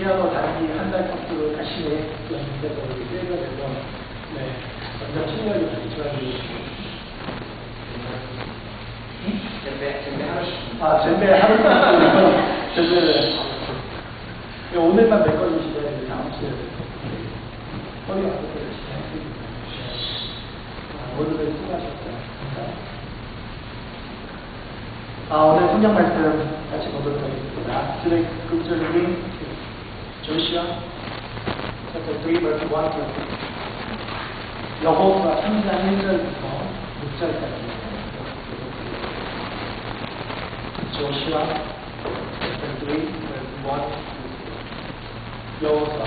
피아노 단기 한 달 코스로 다시 연습해서 세가 돼서 완전 실력이 발전이 젬베 하루씩. 젬베 하루씩 젬베 오늘만 메꿔주시면 다음 주에 허리 아프고 열심히 하겠습니다. 모두들 수고하셨어요. 오늘 성경 말씀 같이 보도록 하겠습니다. Today scripture reading is Joshua chapter 3 verse 1 to 6. 여호수아 3장 1절부터 6절까지. Joshua chapter 3 verse 1 to 6. 여호수아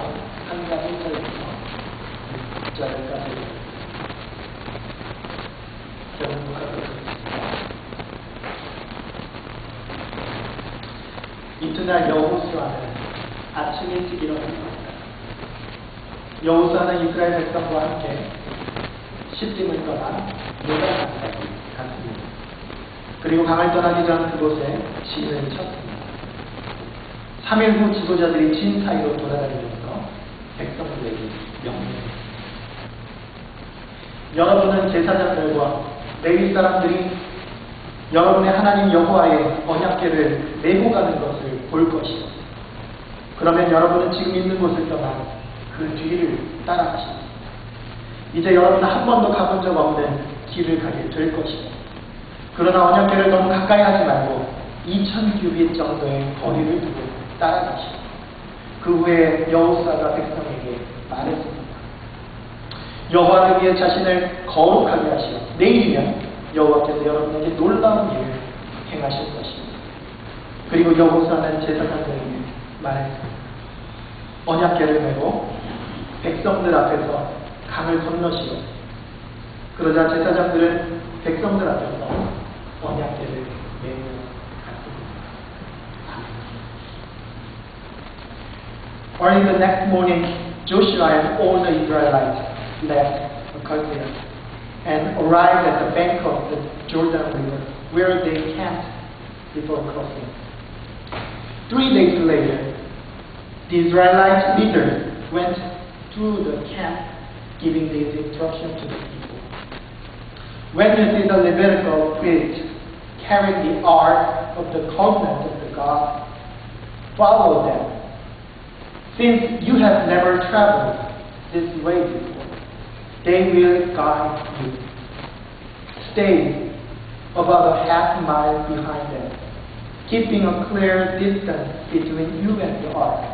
3장 1절부터 6절까지. 이튿날 여호수아는 아침 일찍 일어났습니다. 여호수아는 이스라엘 백성과 함께 시딤을 떠나 요단강까지 갔습니다. 그리고 강을 떠나기 전 그곳에 진을 쳤습니다. 3일 후 지도자들이 진 사이로 돌아다니면서 백성들에게 명령했습니다. 여러분은 제사장들과 레위 사람들이 여러분의 하나님 여호와의 언약궤를 메고 가는 것을 볼 것이요. 그러면 여러분은 지금 있는 곳을 떠나 그 뒤를 따라가십니다. 이제 여러분은 한 번도 가본 적 없는 길을 가게 될 것이고, 그러나 언약궤를 너무 가까이 하지 말고 2000규빗 정도의 거리를 두고 따라가십니다. 그 후에 여호수아가 백성에게 말했습니다. 여호와를 위해 자신을 거룩하게 하시오. 내일이면 여호와께서 여러분에게 놀라운 일을 행하실 것입니다. 그리고 여호수아는 제사장들에게 말했습니다. 언약궤를 메고 백성들 앞에서 강을 건너시오. 그러자 제사장들은 백성들 앞에서 언약궤를 메고 갔습니다. Early the next morning, Joshua and all the Israelites left Karkir and arrived at the bank of the Jordan River, where they camped before crossing. 3 days later, the Israelite leaders went through the camp, giving these instructions to the people. When you see the Levitical priest carrying the ark of the covenant of the God, follow them. Since you have never traveled this way before, they will guide you. Stay about a half mile behind them, keeping a clear distance between you and the ark.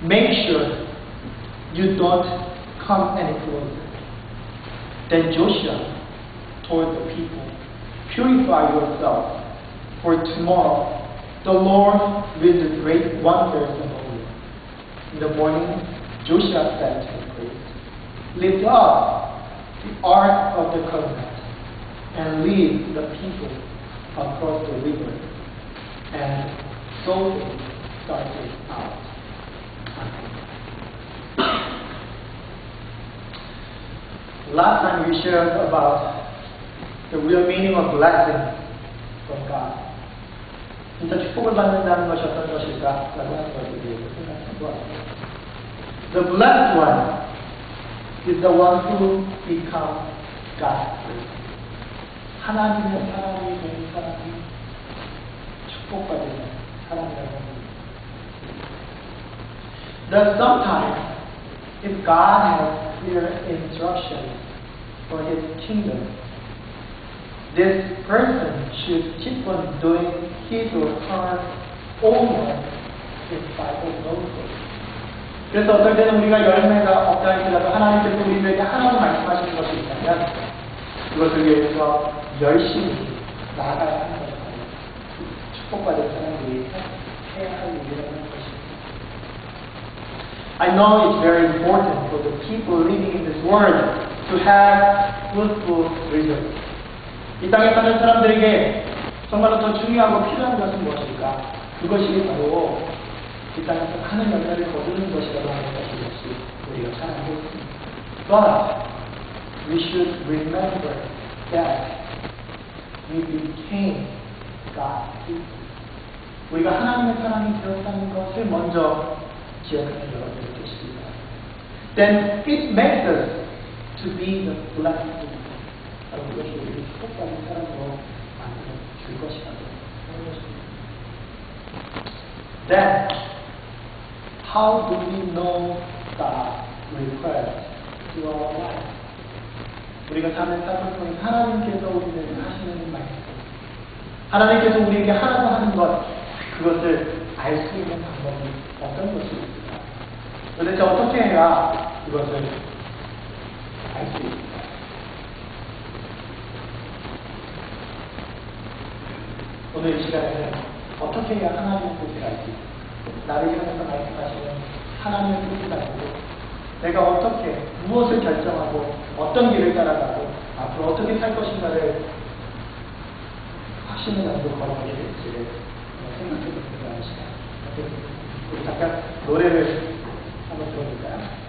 Make sure you don't come any closer. Then Joshua told the people, purify yourself, for tomorrow the Lord will do great wonders among you. In the morning, Joshua said to the priest, lift up the ark of the covenant and lead the people across the river. And so they started out. Last time we shared about the real meaning of blessing from God. 진짜 축복을 받는다는 것이 어떤 것일까? 라고 하는 것에 대해서 생각해 보았습니다. The blessed one is the one who becomes God's friend. 하나님의 사람이 된 사람이 축복받는 사람이라고 합니다. Thus sometimes, if God has clear instructions for His kingdom, this person should keep on doing his or her own work in spite of those things. 그래서 어떨 때는 우리가 열매가 없다 할지라도 하나님께서 우리에게 하나님 말씀하시는 것이 있다면 그것을 위해서 열심히 나아가야 하는 것을 축복받은 사람들이 해야 할 일이라는 것입니다. I know it's very important for the people living in this world to have fruitful results. 이 땅에 사는 사람들에게 정말로 더 중요하고 필요한 것은 무엇일까? 그것이 바로 이 땅에서 많은 열매를 거두는 것이라고 하는 것이겠지 우리가 잘 알고 있습니다. But we should remember that we became God's people. 우리가 하나님의 사람이 되었다는 것을 먼저 기억하는 여러분들 되시기 바랍니다. Then it makes us to be the blessed people. 바로 그것이 우리를 축복받은 사람으로 만들어 줄 것이라고 하는 것입니다. Then, how do we know God's request to our life? 우리가 사는 삶을 통해 하나님께서 우리에게 하시는 말씀, 하나님께서 우리에게 하라고 하는 것, 그것을 알 수 있는 방법이 어떤 것이 있을까? 도대체 어떻게 해야 이것을 알 수 있을까? 오늘 이 시간에는 어떻게 해야 하나님의 뜻을 알 수 있을까? 나를 향해서 말씀하시는 하나님의 뜻을 알고 내가 어떻게 무엇을 결정하고 어떤 길을 따라가고 앞으로 어떻게 살 것인가를 확신을 가지고 걸어가게 될지를 생각해 보는 시간. 우리 잠깐 노래를 한번 들어볼까요?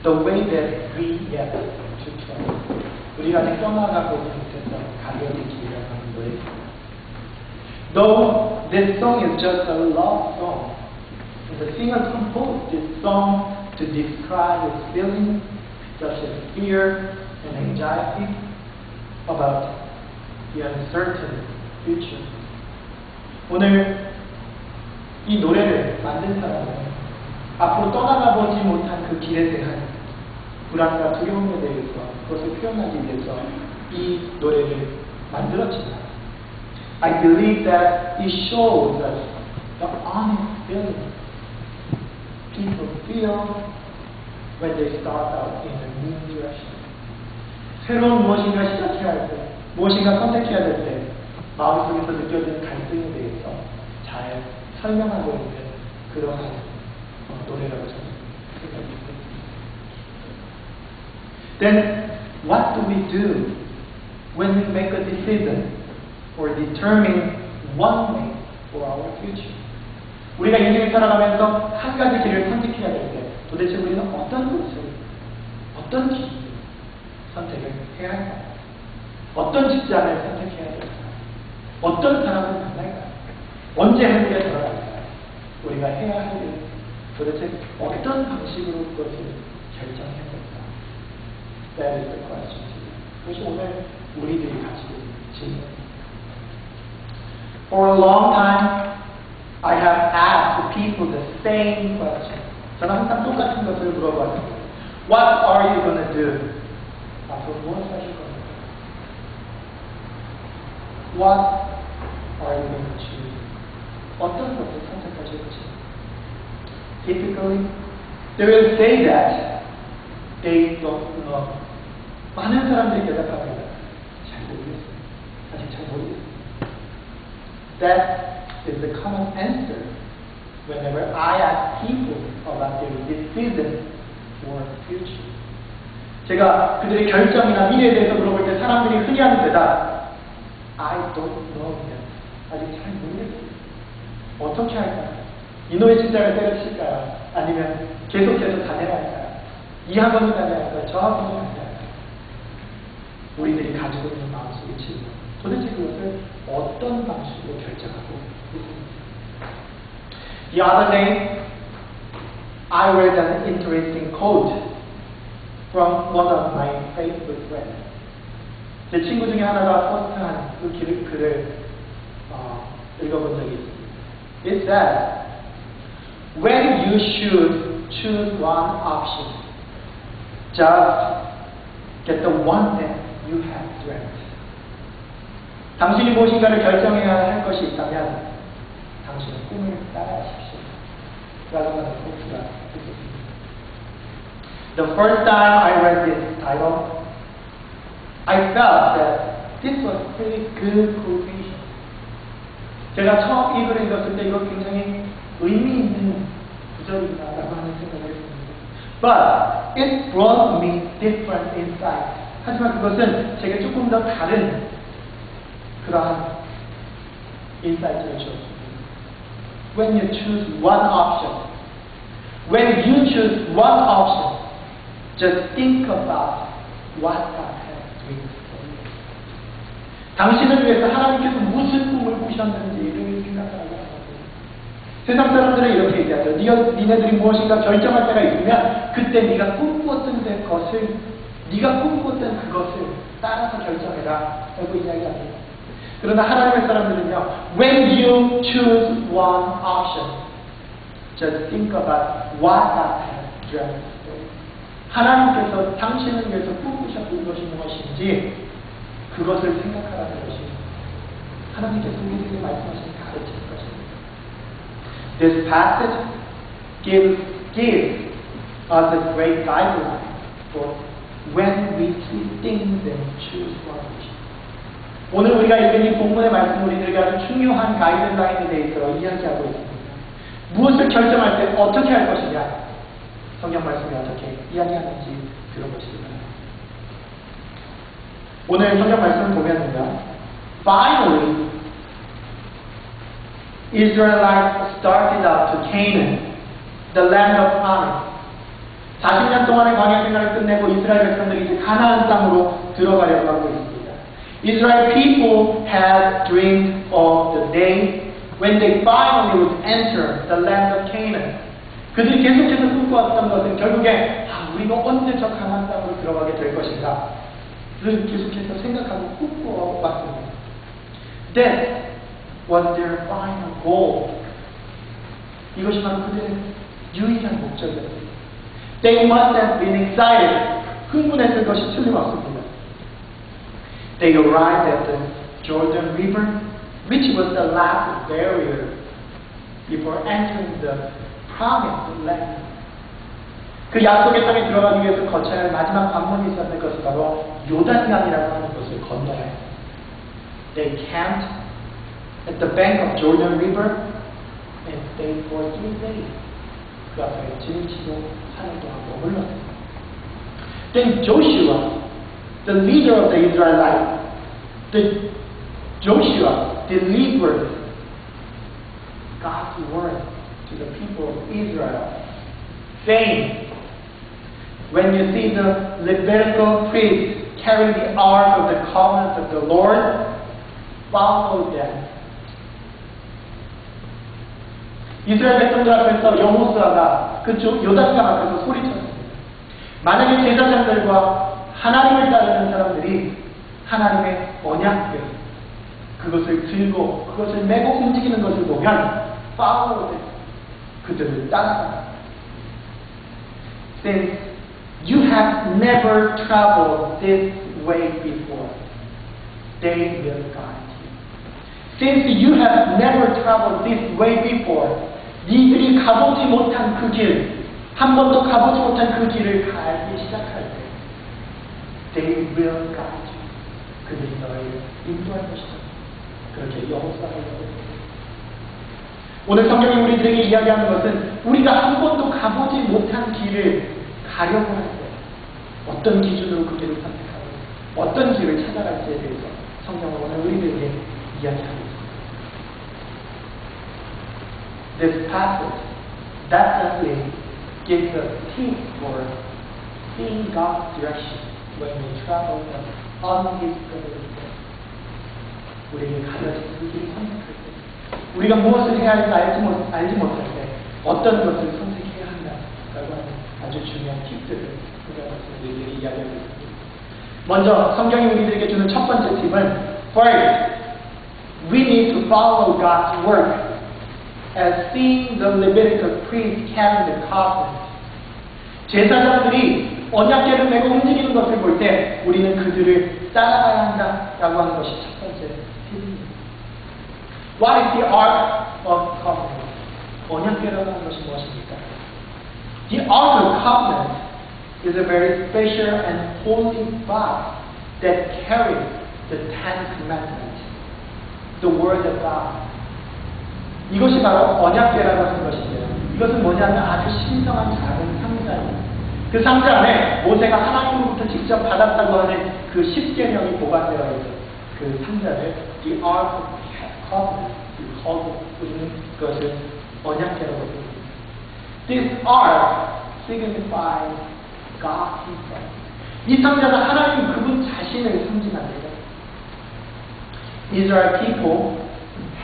The way that we get to travel. 우리가 떠나가고 있는 곳에서 가려진 길이라고 하는 거예요. Though this song is just a love song, the singer composed this song to describe his feelings such as fear and anxiety about the uncertain future. 오늘 이 노래를 만든 사람은 앞으로 떠나가보지 못한 그 길에 대한 불안과 두려움에 대해서 그것을 표현하기 위해서 이 노래를 만들었지만 I believe that it shows us the honest feeling people feel when they start out in a new direction. 새로운 무엇인가 시작해야 할 때, 무엇인가 선택해야 될 때 마음속에서 느껴지는 갈등에 대해서 잘 설명하고 있는 그러한 노래라고 저는 생각합니다. Then what do we do when we make a decision or determine one way for our future? 우리가 인생을 살아가면서 한 가지 길을 선택해야 될 때 도대체 우리는 어떤 곳을, 어떤 길을 선택을 해야 할까요? 어떤 직장을 선택해야 될까요? 어떤 사람을 만날까요? 언제 한국에 돌아갈까요? 우리가 해야 할 일, 도대체 어떤 방식으로 그것을 결정해야 될까? That is the question. 그것이 오늘 우리들이 가지고 있는 질문입니다. For a long time, I have asked people the same question. 저는 항상 똑같은 것을 물어봤습니다. What are you going to do? 앞으로 무엇을 하실 겁니까? What are you going to choose? 어떤 것을 선택하실 것입니까? Typically, they will say that they don't know. 많은 사람들이 대답합니다. 잘 모르겠어요. 아직 잘 모르겠어요. That is the common answer whenever I ask people about their decision or future. 제가 그들의 결정이나 미래에 대해서 물어볼 때 사람들이 흔히 하는 대답, I don't know yet. 아직 잘 모르겠어요. 어떻게 할까요? 이놈의 진작을 때려칠까요? 아니면 계속해서 다녀갈까요? 이 학원을 다녀갈까요? 저 학원을 다녀갈까요? 우리들이 가지고 있는 마음속의 질문, 도대체 그것을 어떤 방식으로 결정하고 있습니까? The other day, I read an interesting quote from one of my favorite friends. 제 친구 중에 하나가 포스트한 그 글을 읽어본 적이 있습니다. It said, when you should choose one option, just get the one that you have dreamt. 당신이 무엇인가를 결정해야 할 것이 있다면 당신의 꿈을 따라하십시오. 라고 하는 코트가 있습니다. The first time I read this title, I felt that this was pretty good quotation. 제가 처음 이 글을 읽었을 때 이거 굉장히 의미 있는 구절이다라고 하는 생각을 했습니다. But it brought me different insights. 하지만 그것은 제게 조금 더 다른 그러한 인사이트를 주었습니다. When you choose one option, just think about what God has dreamed for you. 당신을 위해서 하나님께서 무슨 꿈을 꾸셨는지를 생각하라고 합니다. 세상 사람들은 이렇게 얘기하죠. 니네들이 무엇인가 결정할 때가 있으면 그때 네가 꿈꾸었던 그것을 따라서 결정해라 라고 이야기합니다. 그러나 하나님의 사람들은요, when you choose one option, just think about what God has dreamt for you. 하나님께서 당신을 위해서 꿈꾸셨던 것이 무엇인지 그것을 생각하라는 것입니다. 하나님께서 우리에게 말씀하신 가르칠 것입니다. This passage gives us a great guideline for when we see things and choose one option. 오늘 우리가 읽은 이 본문의 말씀 우리들에게 아주 중요한 가이드라인에 대해서 이야기하고 있습니다. 무엇을 결정할 때 어떻게 할 것이냐, 성경 말씀이 어떻게 이야기하는지 들어보시기 바랍니다. 오늘 성경 말씀을 보면은요, Finally, Israelites started out to Canaan, the land of promise. 40년 동안의 광야 생활을 끝내고 이스라엘 백성들이 이제 가나안 땅으로 들어가려고 하고 있습니다. Israel people had dreamed of the day when they finally would enter the land of Canaan. 그들이 계속해서 꿈꿔왔던 것은 결국에 우리가 언제 저 가나안 땅으로 들어가게 될 것인가 를 계속해서 생각하고 꿈꿔왔습니다. That was their final goal. 이것이 바로 그들의 유일한 목적이었습니다. They must have been excited. 흥분했을 것이 틀림없습니다. They arrived at the Jordan River, which was the last barrier before entering the promised land. 그 약속의 땅에 들어가기 위해서 거쳐야 할 마지막 관문이 있었던 것이 바로 요단강이라고 하는 것을 건너야 했습니다. They camped at the bank of Jordan River and stayed for 3 days. 그 앞에 짐을 치고 3일 동안 머물렀습니다. Then Joshua, the leader of the Israelites, Joshua delivered God's word to the people of Israel, saying, when you see the Levitical priests carrying the ark of the covenant of the Lord, follow them. 이스라엘 백성들 앞에서 여호수아가 그쪽 요단강 앞에서 소리쳤습니다. 만약에 제사장들과 하나님을 따르는 사람들이 하나님의 언약궤 그것을 들고 그것을 메고 움직이는 것을 보면 follow them. 그들을 따라가라. Since you have never traveled this way before, they will guide you. Since you have never traveled this way before, 니들이 가보지 못한 그 길, 한 번도 가보지 못한 그 길을 가기 시작할 때 They will guide you. 그들이 너희를 인도할 것이다. 그렇게 여호수아가 오늘 성경이 우리들에게 이야기하는 것은 우리가 한 번도 가보지 못한 길을 가려고 할 때 어떤 기준으로 그 길을 선택하고 어떤 길을 찾아갈지에 대해서 성경은 오늘 우리들에게 이야기하고 있습니다. This passage definitely gives us tips for seeing God's direction when we travel on His way. 우리에게 가려진 그 길을 선택할 때 우리가 무엇을 해야 할지 알지 못할 때 어떤 것을 선택해야 한다라고 하는 아주 중요한 팁들을 우리에게 이야기하고 있습니다. 먼저 성경이 우리들에게 주는 첫 번째 팁은 First, we need to follow God's work as seeing the Levitical priests carrying the covenant. 제사장들이 언약궤를 메고 움직이는 것을 볼 때 우리는 그들을 따라가야 한다라고 하는 것이 첫 번째 팁입니다. What is the Ark of Covenant? 언약궤라고 하는 것이 무엇입니까? The Ark of Covenant is a very special and holy box that carries the Ten Commandments, the Word of God. 이것이 바로 언약궤라고 하는 것인데요. 이것은 뭐냐면 아주 신성한 작은 상자입니다. 그 상자 안에 모세가 하나님으로부터 직접 받았다고 하는 그 10계명이 보관되어 있는 그 상자를 The Ark of Covenant, 우리는 그것을 언약궤라고 부릅니다. This Ark signifies God Himself. 이 상자가 하나님 그분 자신을 상징합니다. Israel people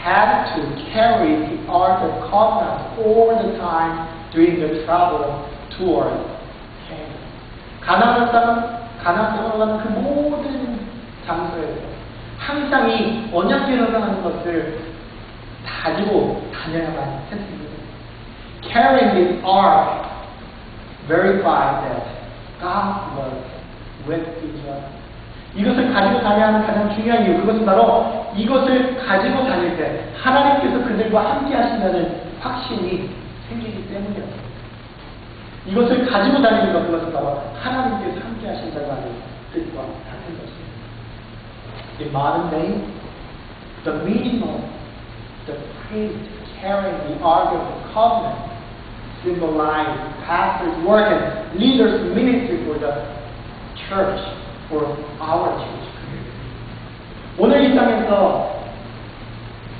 had to carry the Ark of Covenant all the time during the travel toward Canaan. 가나안 땅으로 가는 그 모든 장소에서 항상 이 언약궤를 하는 것을 가지고 다녀야만 했습니다. Carrying this ark verified that God was with Israel. 이것을 가지고 다녀야 하는 가장 중요한 이유, 그것은 바로 이것을 가지고 다닐 때 하나님께서 그들과 함께 하신다는 확신이 생기기 때문이었습니다. 이것을 가지고 다니는 것, 그것은 바로 하나님께서 함께 하신다고 하는 뜻과 같은 것입니다. In modern day, the meaning of the priest carrying the Ark of the Covenant symbolize pastor's work and leader's ministry for the church, for our church community. 오늘 이 땅에서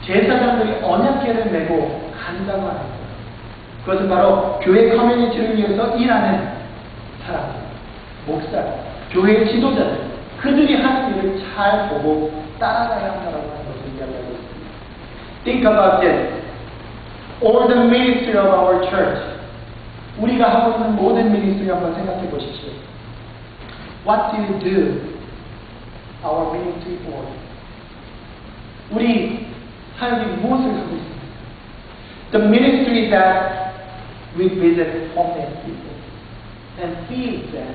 제사장들이 언약궤를 메고 간다고 하는 것, 그것은 바로 교회 커뮤니티를 위해서 일하는 사람들, 목사, 교회의 지도자들, 그들이 하는 일을 잘 보고 따라가야 한다고 하는 것을 이야기하고 있습니다. Think about this. All the ministry of our church. 우리가 하고 있는 모든 미니스트리 한번 생각해 보십시오. What do you do our ministry for? 우리 사역이 무엇을 하고 있습니까? The ministry that we visit homeless people and feed them.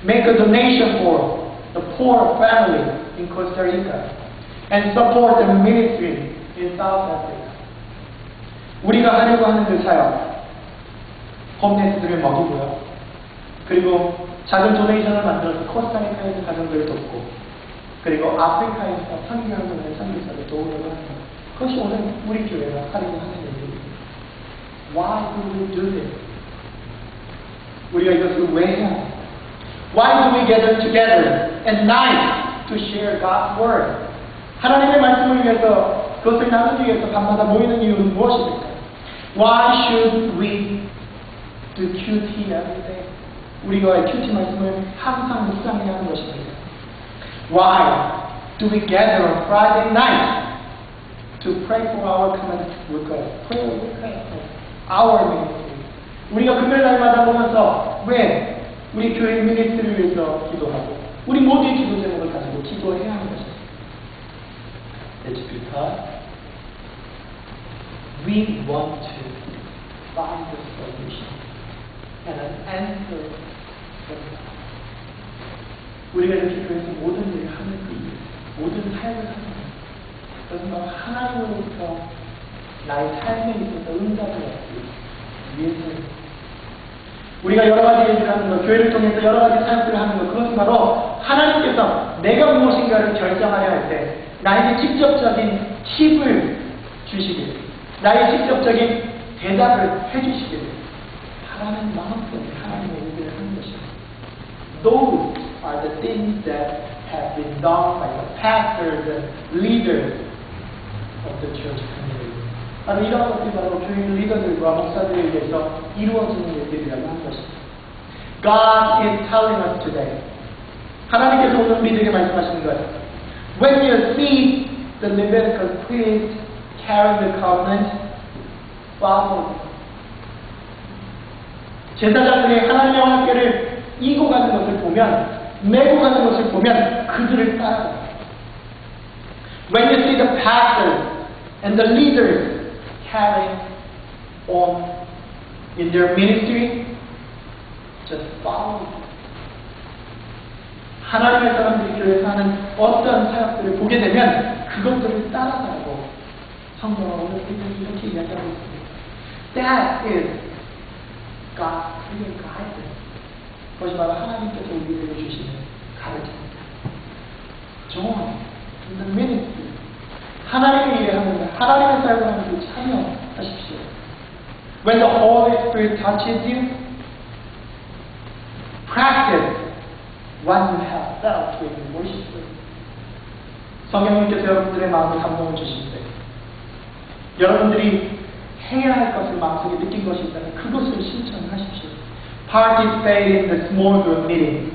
Make a donation for the poor family in Costa Rica and support the ministry in South Africa. 우리가 하려고 하는 그 사역, 홈레스들을 먹이고요. 그리고 작은 도네이션을 만들어서 코스타리카에서 가정들을 돕고, 그리고 아프리카에서 선교하는 선교사를 도우려고 하는 것. 그것이 오늘 우리 교회가 하려고 하는 일입니다. Why do we do this? 우리가 이것을 왜 해야 합니까? Why do we gather together at night to share God's word? 하나님의 말씀을 위해서, 그것을 나누기 위해서 밤마다 모이는 이유는 무엇입니까? Why should we do QT every day? 우리가 QT 말씀을 항상 묵상해야 하는 것입니다. Why do we gather on Friday night to pray for our common request? Pray request for our ministry. 우리가 금요일 날마다 보면서 왜 우리 교회 미니스트리를 위해서 기도하고 우리 모두의 기도 제목을 가지고 기도해야 하는 것입니다. It's because we want to find the solution and an answer from God. 우리가 이렇게 교회에서 모든 일을 하는 그 이유, 모든 삶을 하는 것, 그것은 바로 하나님으로부터 나의 삶에 있어서 응답을 얻기 위해서 우리가 여러 가지 일을 하는 것, 교회를 통해서 여러 가지 사역들을 하는 것, 그것은 바로 하나님께서 내가 무엇인가를 결정하려 할 때 나에게 직접적인 팁을 주시길, 나의 직접적인 대답을 해주시길 바라는 마음 때문에 하나님의 일들을 하는 것입니다. Those are the things that have been done by the pastors and leaders of the church community. 바로 이런 것들이 바로 교회 리더들과 목사들에 의해서 이루어지는 일들이라고 하는 것입니다. God is telling us today. 하나님께서 오늘 우리에게 말씀하시는 거예요. When you see the Levitical priest carrying the covenant, follow them. 제사장들이 하나님의 언약궤를 이고 가는 것을 보면, 메고 가는 것을 보면 그들을 따라가. When you see the pastors and the leaders carrying on in their ministry, just follow. 하나님의 사람들이 교회에서 하는 어떤 사역들을 보게 되면 그것들을 따라가고 성경은 오늘 이렇게 이야기하고 있습니다. That is God's clear guidance. 그것이 바로 하나님께서 우리에게 주시는 가르침입니다. Join in the ministry. 하나님의 일에 하는 하나님의 사역을 하는 데 참여하십시오. When the Holy Spirit touches you, practice what you have felt when you worship Him. 성령님께서 여러분들의 마음에 감동을 주실 때, 여러분들이 해야 할 것을 마음속에 느낀 것이 있다면 그것을 실천하십시오. Participate in the small group meeting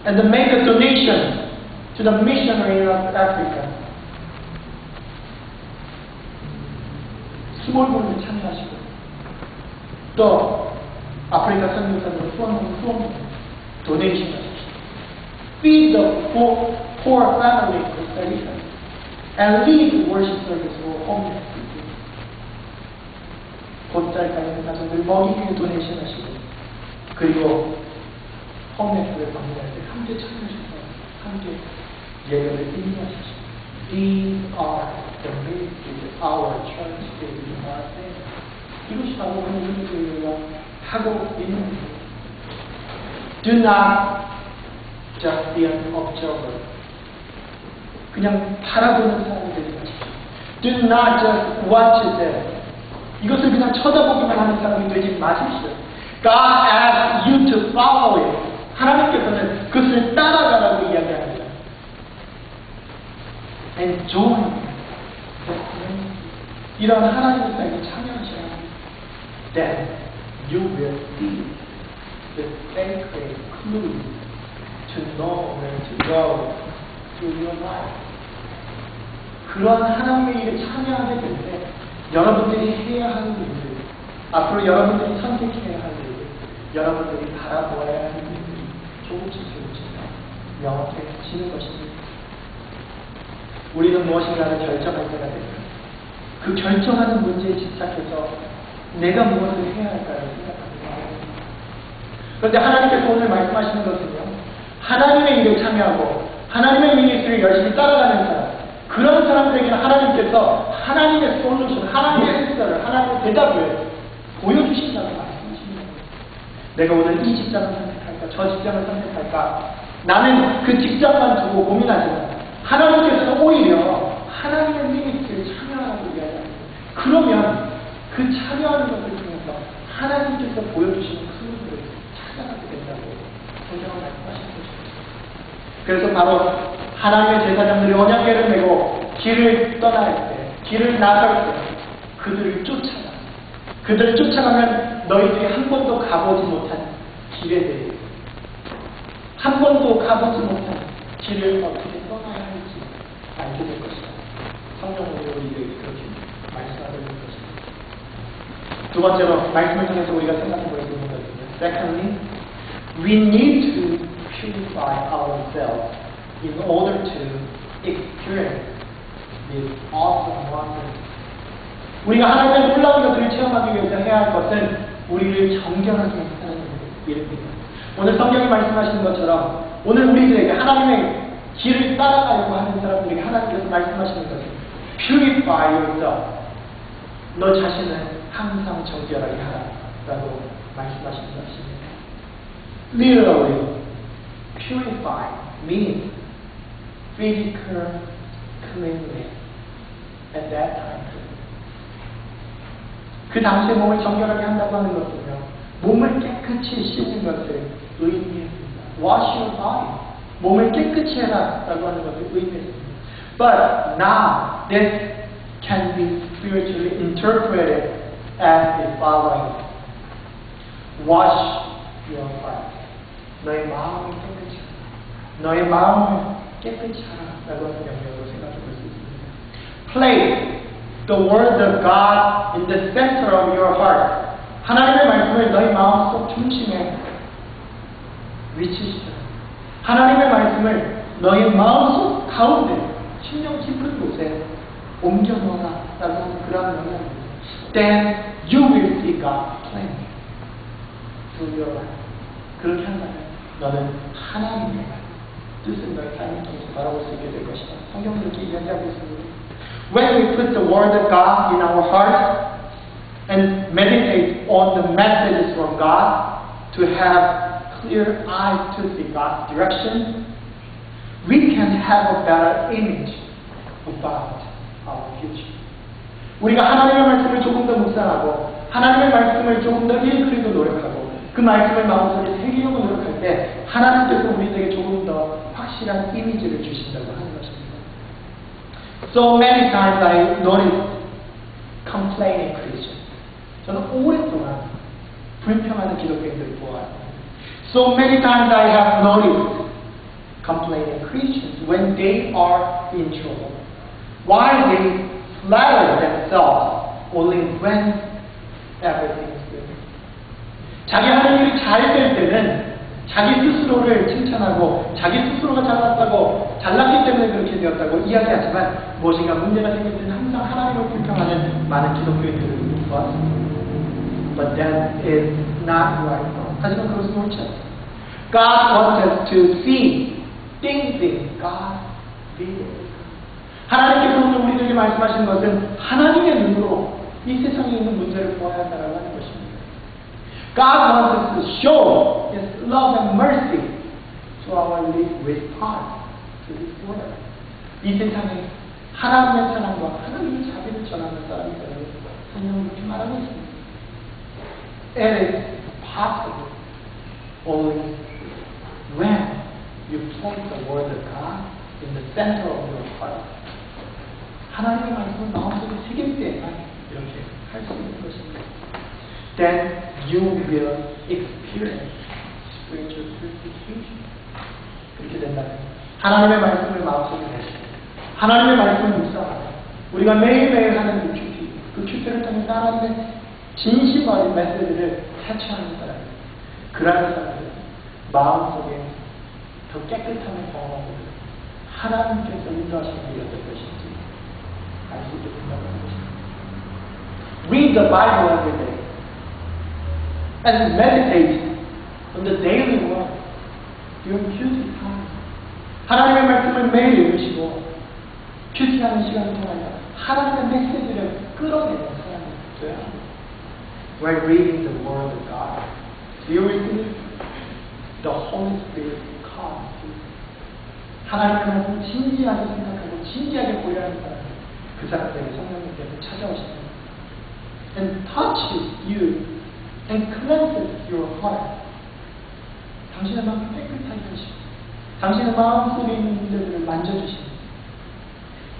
and make a donation to the missionary of Africa. 스몰 그룹에 참여하시고 또 아프리카 선교사들 후원 도네이션 하십시오. Feed the poor family in Costa Rica and lead the worship service for homeless people. 곧잘가 있는 가정들 먹이기 위해 도네이션 하시고 그리고 홈레스를 방문할 때 함께 참여하셔서 함께 예배를 인도하십시오. These are the ministries of our church that we are saying. 이것이 바로 오늘 우리가 하고 있는 것입니다. Do not just be an observer. 그냥 바라보는 사람이 되지 마십시오. Do not just watch them. 이것을 그냥 쳐다보기만 하는 사람이 되지 마십시오. God asks you to follow it. 하나님께서는 그것을 따라가라고 이야기합니다. And join the community. 이런 하나님의 사역에 참여하셔야 합니다. Then you will see the sacred clue to know where to go through your life. 그런 하나님의 일에 참여하게 될 때 여러분들이 해야 하는 일들, 앞으로 여러분들이 선택해야 할 일들, 여러분들이 바라보아야 하는 일들이 조금씩 명확해지는 것입니다. 우리는 무엇인가를 결정할 때가 됩니다. 그 결정하는 문제에 집착해서 내가 무엇을 해야 할까를 생각합니다. 그런데 하나님께서 오늘 말씀하시는 것은요, 하나님의 일에 참여하고 하나님의 미니스트를 열심히 따라가는 사람, 그런 사람들에게는 하나님께서 하나님의 솔루션, 하나님의 헬스를, 하나님의 대답을 보여주신다고 말씀하십니다. 내가 오늘 이 직장을 선택할까, 저 직장을 선택할까, 나는 그 직장만 두고 고민하지만 하나님께서는 오히려 하나님의 미니스트를 참여하라고 이야기합니다. 그러면 그 참여하는 것을 통해서 하나님께서 보여주시는 흐름을 찾아가게 된다고 성경은 말씀하시는 것입니다. 그래서 바로 하나님의 제사장들이 언약궤를 메고 길을 떠날 때, 길을 나설 때 그들을 쫓아가. 그들을 쫓아가면 너희들이 한 번도 가보지 못한 길에 대해, 한 번도 가보지 못한 길을 어떻게 떠나야 할지 알게 될 것이다. 성경으로 우리에게 그렇게 말씀하고 있는 것입니다. 두 번째로 말씀을 통해서 우리가 생각해 볼 수 있는 것입니다. Secondly, we need to purify ourselves in order to experience this awesome wonder. 우리가 하나님의 놀라운 것들을 체험하기 위해서 해야 할 것은 우리를 정결하게 하는 일입니다. 오늘 성경이 말씀하시는 것처럼 오늘 우리들에게 하나님의 길을 따라가려고 하는 사람들에게 하나님께서 말씀하시는 것은 purify yourself. 너 자신을 항상 정결하게 하라라고 말씀하시는 것입니다. literally purify means physical cleanliness at that time. 그 당시에 몸을 정결하게 한다고 하는 것은요, 몸을 깨끗이 씻는 것을 의미했습니다. Wash your body. 몸을 깨끗이 해라 라고 하는 것을 의미했습니다. But now this can be spiritually interpreted as the following. Wash your heart. 너의 마음을 깨끗이 하라. 너의 마음을 깨끗이 하라 라고 하는 명령으로 생각해 볼 수 있습니다. Place the word of God in the center of your heart. 하나님의 말씀을 너희 마음속 중심에 위치시켜. 하나님의 말씀을 너희 마음속 가운데 심령 깊은 곳에 옮겨 놓아라 라고 하는 그런 명령입니다. Then you will see God's plan through your life. 그렇게 한다면 너는 하나님의 뜻을 너희 삶을 통해서 바라볼 수 있게 될 것이다. 성경은 이렇게 이야기하고 있습니다. When we put the word of God in our heart and meditate on the messages from God to have clear eyes to see God's direction, we can have a better image about our future. 우리가 하나님의 말씀을 조금 더 묵상하고 하나님의 말씀을 조금 더 읽으려고 노력하고 그 말씀을 마음속에 새기려고 노력할 때 하나님께서 우리에게 조금 더 확실한 이미지를 주신다고 하는 것입니다. So many times I noticed complaining Christians. 저는 오랫동안 불평하는 기독교인들을 보아요. So many times I have noticed complaining Christians when they are in trouble. Why they flatter themselves only when everything is good. 자기 하는 일이 잘 될 때는 자기 스스로를 칭찬하고 자기 스스로가 잘났다고 잘났기 때문에 그렇게 되었다고 이야기하지만 무엇인가 문제가 생길 때는 항상 하나님을 불평하는 많은 기독교인들을 보았습니다. But that is not right. 하지만 그것은 옳지 않습니다. God wants us to see things in God's view. 하나님께서 오늘 우리들에게 말씀하신 것은 하나님의 눈으로 이 세상에 있는 문제를 보아야 한다는 것입니다. God wants us to show His love and mercy to our response to His word. 이 세상에 하나님의 사랑과 하나님의 자비를 전하는 사람이 되는 성경은 이렇게 말하고 있습니다. It is possible only when you place the word of God in the center of your heart. 하나님의 말씀을 마음속에 새길 때만 이렇게 할 수 있는 것입니다. Then you will experience spiritual purification. 그렇게 된다면 하나님의 말씀을 마음속에 내시고 하나님의 말씀을 묵상하고 우리가 매일매일 하는 그 큐티를 통해서 하나님의 진심 어린 메시지를 캐치하는 사람, 그러한 사람들은 마음속에 더 깨끗함을 경험하고 하나님께서 인도하시는 일이 어떨 것인지 알 수 있게 된다고 하는 것입니다. Read the Bible every day and meditate on the daily word during 큐티 time. 하나님의 말씀을 매일 읽으시고 큐티하는 시간을 통하여 하나님의 메시지를 끌어내는 사람이 되어야 합니다. When reading the Word of God, seriously, the Holy Spirit comes. 하나님의 말씀을 진지하게 생각하고 진지하게 보려는 사람, 그 사람에게 성령님께서 찾아오십니다. And touches you and cleanses your heart. 당신의 마음을 깨끗하게 하시고 당신의 마음속에 있는 문제들을 만져주십니다.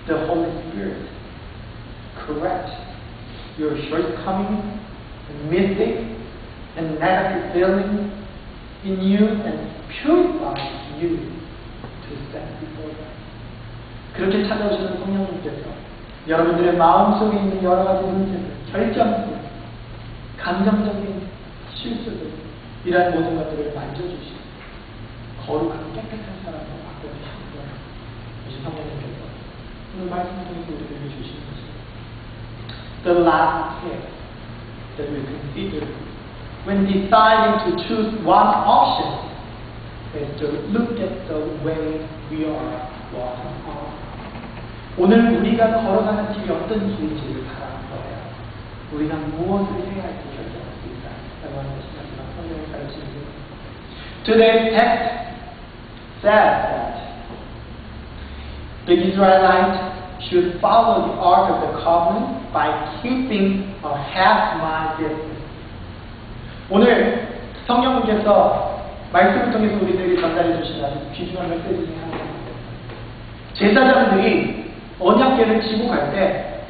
The Holy Spirit corrects your shortcomings, mistakes, and negative feelings in you and purifies you to stand before God. 그렇게 찾아오시는 성령님께서 여러분들의 마음속에 있는 여러 가지 문제들, 결정들, 감정적인 실수들, 이런 모든 것들을 만져주시고 거룩하고 깨끗한 사람으로 바꿔주시는 거예요. 이것이 성령님께서 오늘 말씀을 통해서 우리에게 주시는 것입니다. The last tip that we consider when deciding to choose one option is to look at the way we are walking on. 오늘 우리가 걸어가는 길이 어떤 길인지를 바라보아야 우리가 무엇을 해야 할지 결정할 수 있다. 라고 하는 것이 마지막 성경의 가르침입니다. Today's text says that the Israelites should follow the Ark of the Covenant by keeping a half-mile distance. 오늘 성령님께서 말씀을 통해서 우리들에게 전달해 주신 아주 귀중한 메시지 중에 하나입니다. 제사장들이 언약궤를 지고 갈 때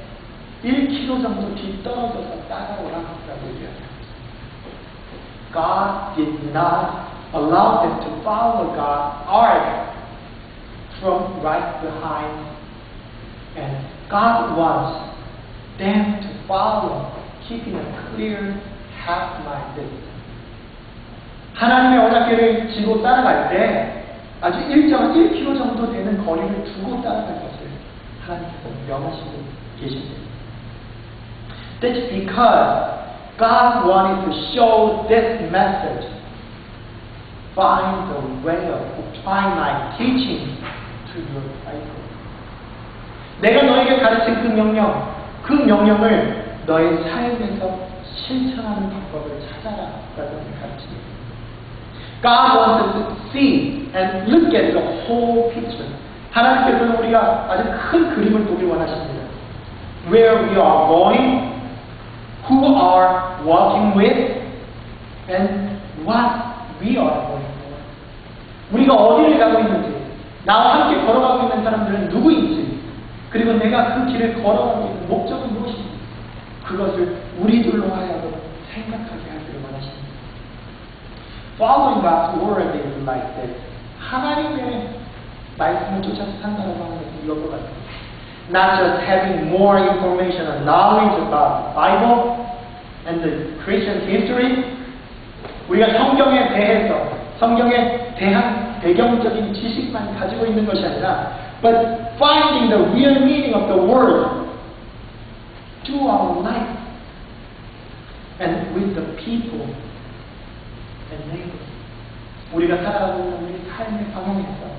1km 정도 뒤떨어져서 따라오라고 얘기합니다. God did not allow them to follow God's ark from right behind, and God wants them to follow, keeping a clear half-mile distance. 하나님의 언약궤를 지고 따라갈 때 아주 일정한 1km 정도 되는 거리를 두고 따라갈 것을 하나님께서 명하시고 계십니다. That's because God wanted to show this message. Find the way of applying my teaching to your life. 내가 너에게 가르친 그 명령을 너의 삶에서 실천하는 방법을 찾아라라고 가르칩니다. God wants us to see and look at the whole picture. 하나님께서는 우리가 아주 큰 그림을 보길 원하십니다. Where we are going, who are walking with, and what we are going for. 우리가 어디를 가고 있는지, 나와 함께 걸어가고 있는 사람들은 누구인지, 그리고 내가 그 길을 걸어가고 있는 목적은 무엇인지, 그것을 우리들로 하여금 생각하게 하기를 원하십니다. Following God's word is like this. 하나님의 말씀을 쫓아서 산다고 하는 것은 이런 것 같아요. Not just having more information and knowledge about the Bible and the Christian history. 우리가 성경에 대해서, 성경에 대한 배경적인 지식만 가지고 있는 것이 아니라 but finding the real meaning of the word to our life and with the people and neighbors. 우리가 살아가고 있는 우리 삶의 방향에서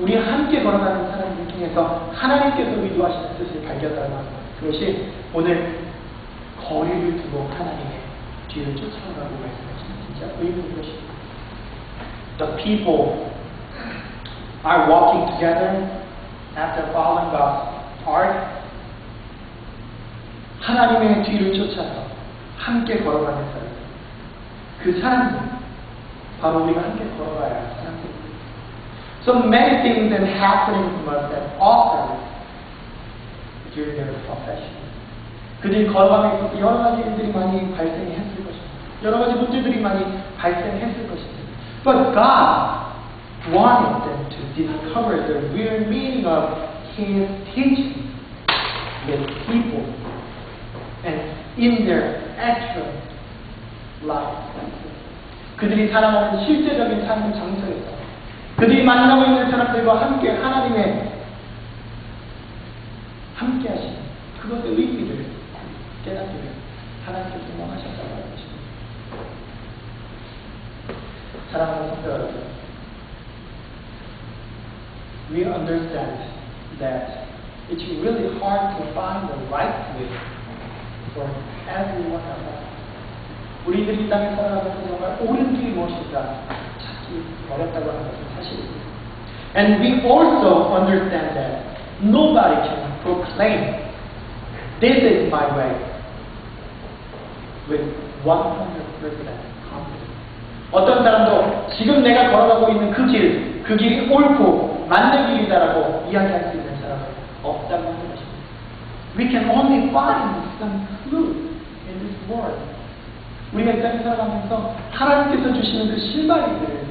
우리 함께 걸어가는 사람들 통해서 하나님께서 의도하시는 뜻을 발견하는 것. 그것이 오늘 거리를 두고 하나님의 뒤를 쫓아가고 말씀하시는 진짜 의미인 것입니다. The people are walking together after following God's ark. 하나님의 뒤를 쫓아서 함께 걸어가는 사람. 그 사람들, 바로 우리가 함께 걸어가야 할 사람들입니다. So many things are happening to us that often during their profession. 그들이 걸어가면서 여러 가지 일들이 많이 발생했을 것입니다. 여러 가지 문제들이 많이 발생했을 것입니다. But God wanted them to discover the real meaning of His teaching with people and in their actual life. 그들이 살아가는 실제적인 삶의 장소에서 그들이 만나고 있는 사람들과 함께 하나님의 함께 하시는 그것의 의미를 깨닫기를 하나님께서 원하셨다고 하는 것입니다. 사랑하는 성도 여러분, we understand that it's really hard to find the right way for everyone of us. 우리들이 이 땅에 살아가면서 정말 옳은 길이 무엇일까 찾기 어렵다고 하는 것은 사실입니다. And we also understand that nobody can proclaim this is my way with 100% confidence. 어떤 사람도 지금 내가 걸어가고 있는 그 길이 옳고 맞는 길이다라고 이야기할 수 있는 사람은 없다고 하는 것입니다. We can only find some clue in this world. 우리가 이 땅에 살아가면서 하나님께서 주시는 그 실마리들을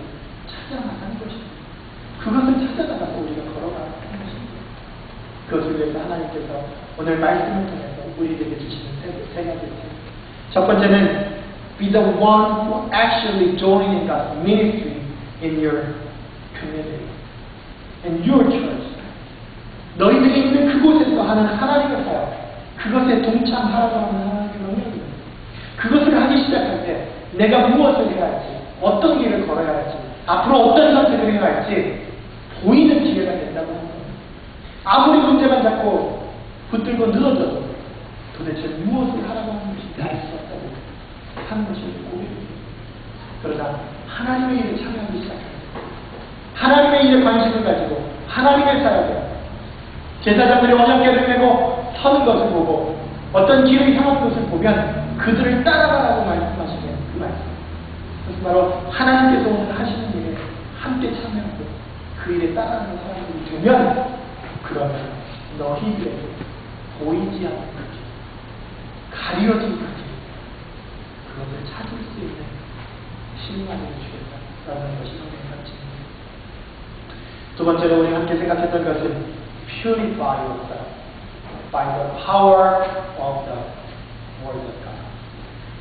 찾아나가는 것입니다. 그것을 찾아나가서 우리가 걸어가는 것입니다. 그것을 위해서 하나님께서 오늘 말씀을 통해서 우리에게 주시는 세 가지입니다. 첫 번째는 be the one who actually join in God's ministry in your community, in your church. 너희들이 있는 그곳에서 하는 하나님의 사역, 그것에 동참하라고 하는 하나님의 명령입니다. 그것을 하기 시작할 때 내가 무엇을 해야 할지, 어떤 길을 걸어야 할지, 앞으로 어떤 선택을 해야 할지 보이는 기회가 된다고 하는 겁니다. 아무리 문제만 잡고 붙들고 늘어져도 도대체 무엇을 하라고 하는 것인지 알 수 없다고 하는 것이 고백입니다. 그러나 하나님의 일에 참여하기 시작합니다. 하나님의 일에 관심을 가지고 하나님의 사역에 제사장들이 언약궤를 메고 서는 것을 보고 어떤 길을 향하는 것을 보면 그들을 따라가라고 말씀하시는 그 말씀. 그것은 바로 하나님께서 오늘 하시는 일에 함께 참여하고 그 일에 따라가는 사람들이 되면 그러면 너희들에게 보이지 않는 그 길, 가리워진 그 길, 그것을 찾을 수 있는 신망을 주겠다라는 것이 성경의 가르침입니다. 두 번째로 우리 함께 생각했던 것은 purify yourself by the power of the Word of God.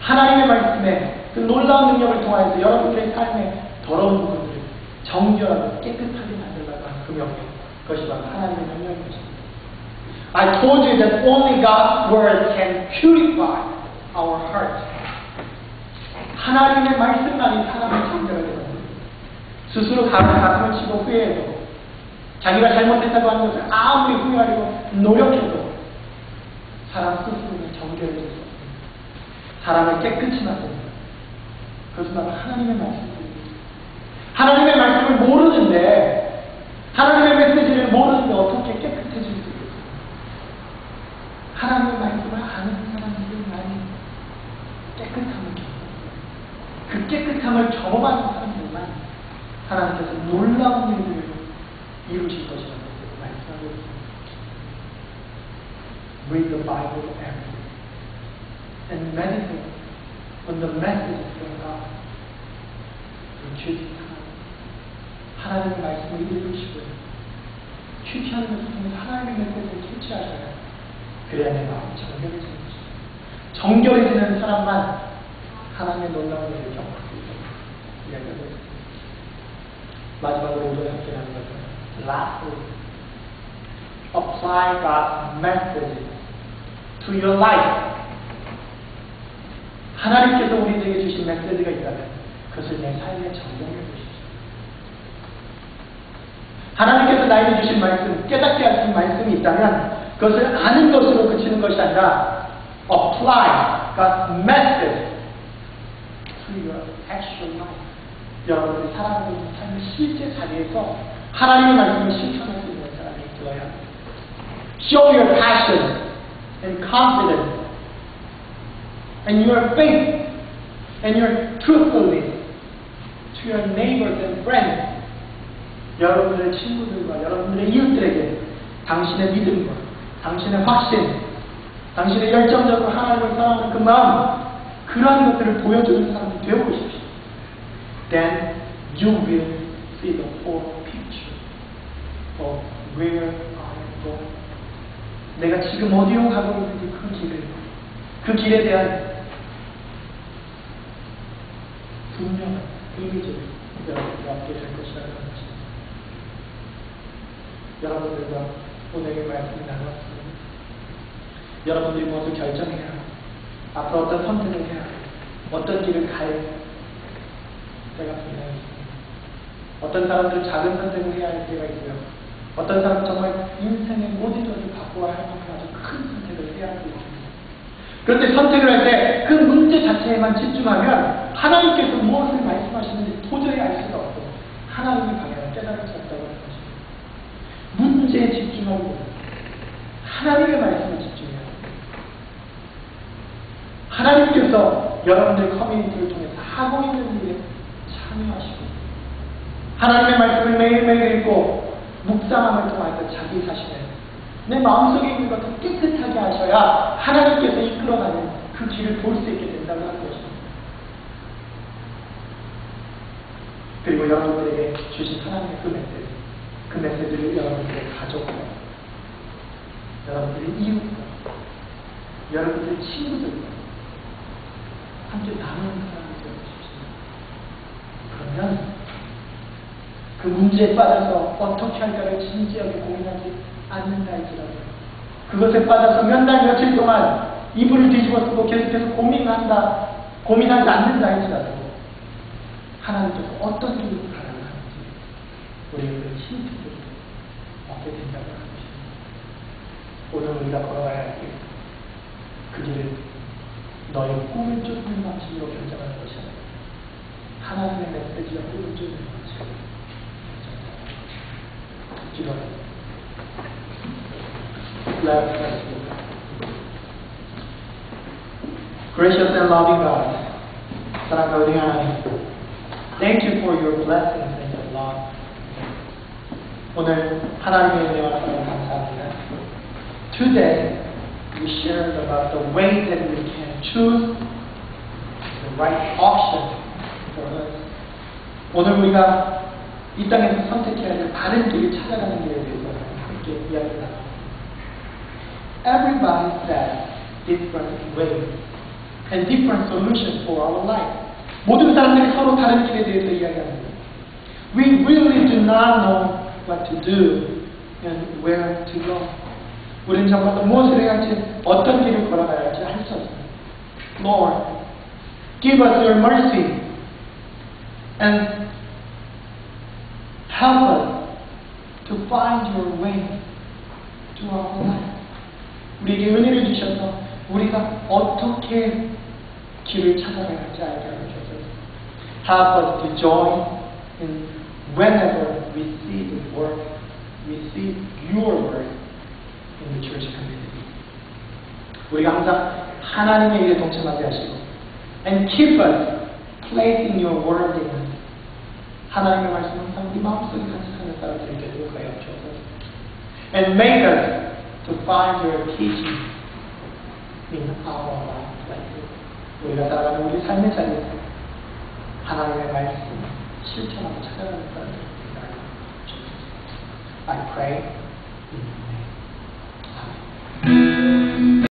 하나님의 말씀에 그 놀라운 능력을 통하여서 여러분들의 삶의 더러운 부분들을 정결하고 깨끗하게 만들라고 하는 그 명령, 그것이 바로 하나님의 명령인 것입니다. I told you that only God's Word can purify our heart. 하나님의 말씀만이 사람을 정결하게 만듭니다. 스스로 가슴을 치고 후회해도 자기가 잘못했다고 하는 것을 아무리 후회하려고 노력해도 사람 스스로는 정결해질 수 없습니다. 사람을 깨끗이 만듭니다. 그것은 바로 하나님의 말씀입니다. 하나님의 말씀을 모르는데, 하나님의 메시지를 모르는데 어떻게 깨끗해질 수 있겠어요? 하나님의 말씀을 아는 사람들만이 깨끗함을 경험합니다. 그 깨끗함을 경험하는 사람들만 하나님께서 놀라운 일들을 이루실 것이라고 말씀하고 있습니다. Read the Bible every day and meditate on the message from God. 하나님의 말씀을 읽으시고요. 큐티하는 것을 통해서 하나님의 메시지를 캐치하셔야 그래야 내 마음이 정결해지는 것입니다. 정결해지는 사람만 하나님의 놀라운 일을 경험할 수 있도록 이야기하고 있습니다. 마지막으로 오늘 함께 하는 것은 Lastly, apply God's message to your life. 하나님께서 우리에게 주신 메시지가 있다면 그것을 내 삶에 적용해 보십시오. 하나님께서 나에게 주신 말씀, 깨닫게 하신 말씀이 있다면 그것을 아는 것으로 그치는 것이 아니라 apply God's message to your actual life. 여러분들이 살아가고 있는 삶의 실제 자리에서 하나님의 말씀을 실천할 수 있는 사람이 되어야 합니다. Show your passion and confidence and your faith and your truthfulness to your neighbors and friends. 여러분들의 친구들과 여러분들의 이웃들에게 당신의 믿음과 당신의 확신, 당신의 열정적으로 하나님을 사랑하는 그 마음, 그러한 것들을 보여주는 사람이 되어보십시오. Then you will see the whole picture of where I am going. 내가 지금 어디로 가고 있는지 그 길에 대한 분명한 이미지를 여러분들과 함께 될 것이라는 것입니다. 여러분들과 오늘의 말씀을 나눴습니다. 여러분들이 무엇을 결정해야 하고 앞으로 어떤 선택을 해야 하고 어떤 길을 갈 때가 분명히 있습니다. 어떤 사람들은 작은 선택을 해야 할 때가 있고요. 어떤 사람은 정말 인생의 모든 것을 바꿔야 할 만큼 아주 큰 선택을 해야 할 때가 있습니다. 그런데 선택을 할 때 그 문제 자체에만 집중하면 하나님께서 무엇을 말씀하시는지 도저히 알 수가 없고 하나님의 방향을 깨달을 수 없다고 하는 것입니다. 문제에 집중하기보다 하나님의 말씀에 집중해야 합니다. 하나님께서 여러분들의 커뮤니티를 통해서 하고 있는 일에 참여하시고 하나님의 말씀을 매일매일 읽고 묵상함을 통해서 자기 자신을 내 마음속에 있는 것을 깨끗하게 하셔야 하나님께서 이끌어가는 그 길을 볼 수 있게 된다고 하는 것입니다. 그리고 여러분들에게 주신 하나님의 그 메시지를 여러분들의 가족과 여러분들의 이웃과 여러분들의 친구들과 함께 나누는 사람이 되어주십시오. 그러면 그 문제에 빠져서 어떻게 할까를 진지하게 고민하지 않는다 할지라도 그것에 빠져서 몇 날 며칠 동안 이불을 뒤집어 쓰고 계속해서 고민하지 않는다 할지라도 하나님께서 어떤 길로 가라고 하는지 우리에게 힌트를 얻게 된다고 하는 것입니다. 오늘 우리가 걸어가야 할 길, 그 길은 너의 꿈을 쫓는 방식으로 결정하는 것이 아니라 하나님의 메시지가 뚫어주는 거죠. 기도합니다. Let us pray. Gracious and loving God, 사랑과 은혜 하나님, thank you for your blessings and your love. 오늘 하나님의 은혜와 사랑 감사합니다. Today, we shared about the way that we can choose the right option for us. 오늘 우리가 이 땅에서 선택해야 될 바른 길을 찾아가는 길에 대해서 함께 이야기를 나눴습니다. Everybody says different ways and different solutions for our life. 모든 사람들이 서로 다른 길에 대해서 이야기합니다. We really do not know what to do and where to go. 우리는 정말 무엇을 해야 할지, 어떤 길을 걸어가야 할지 알 수 없습니다. Lord, give us your mercy and help us to find your way to our life. 우리에게 은혜를 주셔서 우리가 어떻게 길을 찾아가야 할지 알게 하여 주셔서 help us to join in whenever we see the work, we see your work in the church community. 우리가 항상 하나님의 일에 동참하게 하시고 and keep us placing your word in us. 하나님의 말씀을 항상 우리 마음속에 간직하는 사람들이 되도록 하여 주옵소서. And make us to find your teaching in our life. 우리가 살아가는 우리 삶의 자리에서 하나님의 말씀 실천하고 찾아가는 사람들이 되게 하여 주옵소서. I pray in